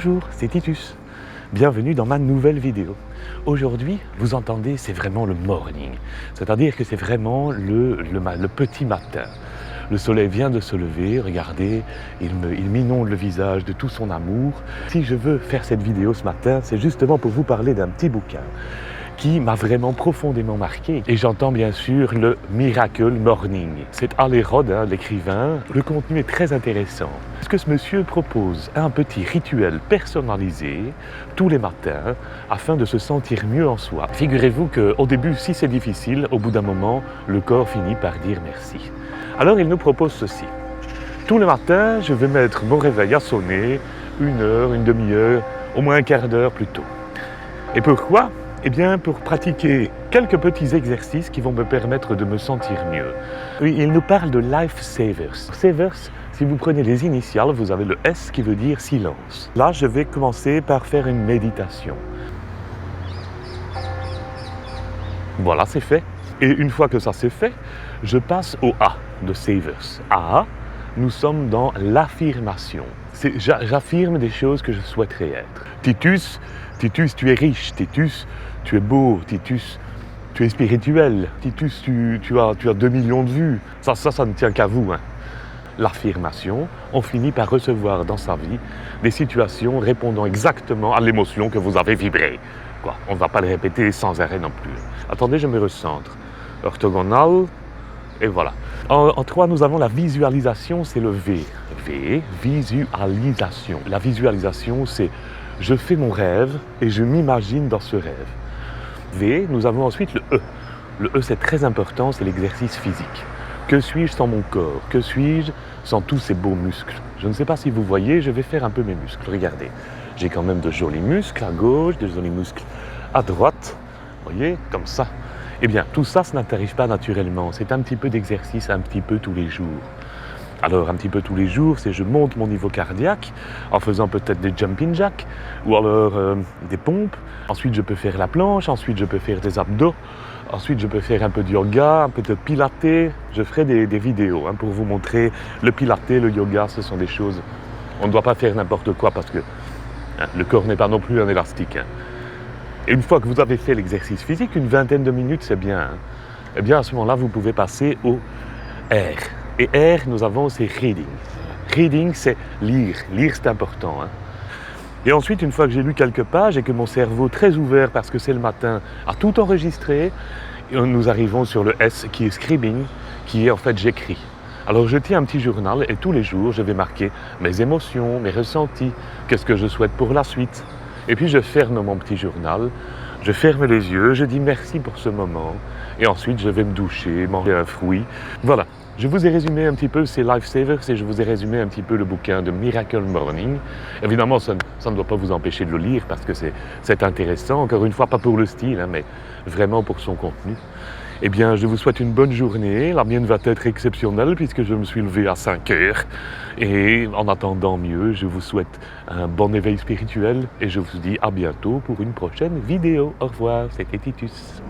Bonjour, c'est Titus. Bienvenue dans ma nouvelle vidéo. Aujourd'hui, vous entendez, c'est vraiment le morning. C'est-à-dire que c'est vraiment le petit matin. Le soleil vient de se lever, regardez, il m'inonde le visage de tout son amour. Si je veux faire cette vidéo ce matin, c'est justement pour vous parler d'un petit bouquin qui m'a vraiment profondément marqué. Et j'entends bien sûr le Miracle Morning. C'est Ali Rod, l'écrivain. Le contenu est très intéressant. Parce que ce monsieur propose un petit rituel personnalisé tous les matins afin de se sentir mieux en soi. Figurez-vous qu'au début, si c'est difficile, au bout d'un moment, le corps finit par dire merci. Alors il nous propose ceci. Tous les matins, je vais mettre mon réveil à sonner, 1 heure, une demi-heure, au moins un quart d'heure plus tôt. Et pourquoi ? Eh bien, pour pratiquer quelques petits exercices qui vont me permettre de me sentir mieux. Oui, il nous parle de Life Savers. Savers, si vous prenez les initiales, vous avez le S qui veut dire silence. Là, je vais commencer par faire une méditation. Voilà, c'est fait. Et une fois que ça c'est fait, je passe au A de Savers. A, nous sommes dans l'affirmation. J'affirme des choses que je souhaiterais être. Titus, tu es riche. Titus, tu es beau. Titus, tu es spirituel. Titus, tu as 2 millions de vues. Ça ne tient qu'à vous. L'affirmation, on finit par recevoir dans sa vie des situations répondant exactement à l'émotion que vous avez vibrée. On ne va pas le répéter sans arrêt non plus. Attendez, je me recentre. Orthogonal, et voilà. En 3, nous avons la visualisation, c'est le V. V, visualisation. La visualisation, c'est je fais mon rêve et je m'imagine dans ce rêve. V, nous avons ensuite le E. Le E, c'est très important, c'est l'exercice physique. Que suis-je sans mon corps? Que suis-je sans tous ces beaux muscles? Je ne sais pas si vous voyez, je vais faire un peu mes muscles. Regardez, j'ai quand même de jolis muscles à gauche, de jolis muscles à droite. Vous voyez, comme ça. Eh bien, tout ça, ça n'arrive pas naturellement. C'est un petit peu d'exercice, un petit peu tous les jours. Alors, un petit peu tous les jours, c'est je monte mon niveau cardiaque en faisant peut-être des jumping jacks ou alors des pompes. Ensuite, je peux faire la planche. Ensuite, je peux faire des abdos. Ensuite, je peux faire un peu de yoga, un peu de pilates. Je ferai des vidéos pour vous montrer le pilates, le yoga. Ce sont des choses... On ne doit pas faire n'importe quoi parce que le corps n'est pas non plus un élastique. Et une fois que vous avez fait l'exercice physique, une vingtaine de minutes, c'est bien. Eh bien, à ce moment-là, vous pouvez passer au R. Et R, nous avons, c'est reading. Reading, c'est lire. Lire, c'est important. Et ensuite, une fois que j'ai lu quelques pages et que mon cerveau, très ouvert parce que c'est le matin, a tout enregistré, nous arrivons sur le S qui est scribing, qui est en fait j'écris. Alors je tiens un petit journal et tous les jours, je vais marquer mes émotions, mes ressentis, qu'est-ce que je souhaite pour la suite. Et puis je ferme mon petit journal, je ferme les yeux, je dis merci pour ce moment. Et ensuite, je vais me doucher, manger un fruit. Voilà, je vous ai résumé un petit peu ces Life Savers et je vous ai résumé un petit peu le bouquin de Miracle Morning. Évidemment, ça ne doit pas vous empêcher de le lire parce que c'est intéressant. Encore une fois, pas pour le style, mais vraiment pour son contenu. Eh bien, je vous souhaite une bonne journée. La mienne va être exceptionnelle puisque je me suis levé à 5 heures. Et en attendant mieux, je vous souhaite un bon éveil spirituel et je vous dis à bientôt pour une prochaine vidéo. Au revoir, c'était Titus.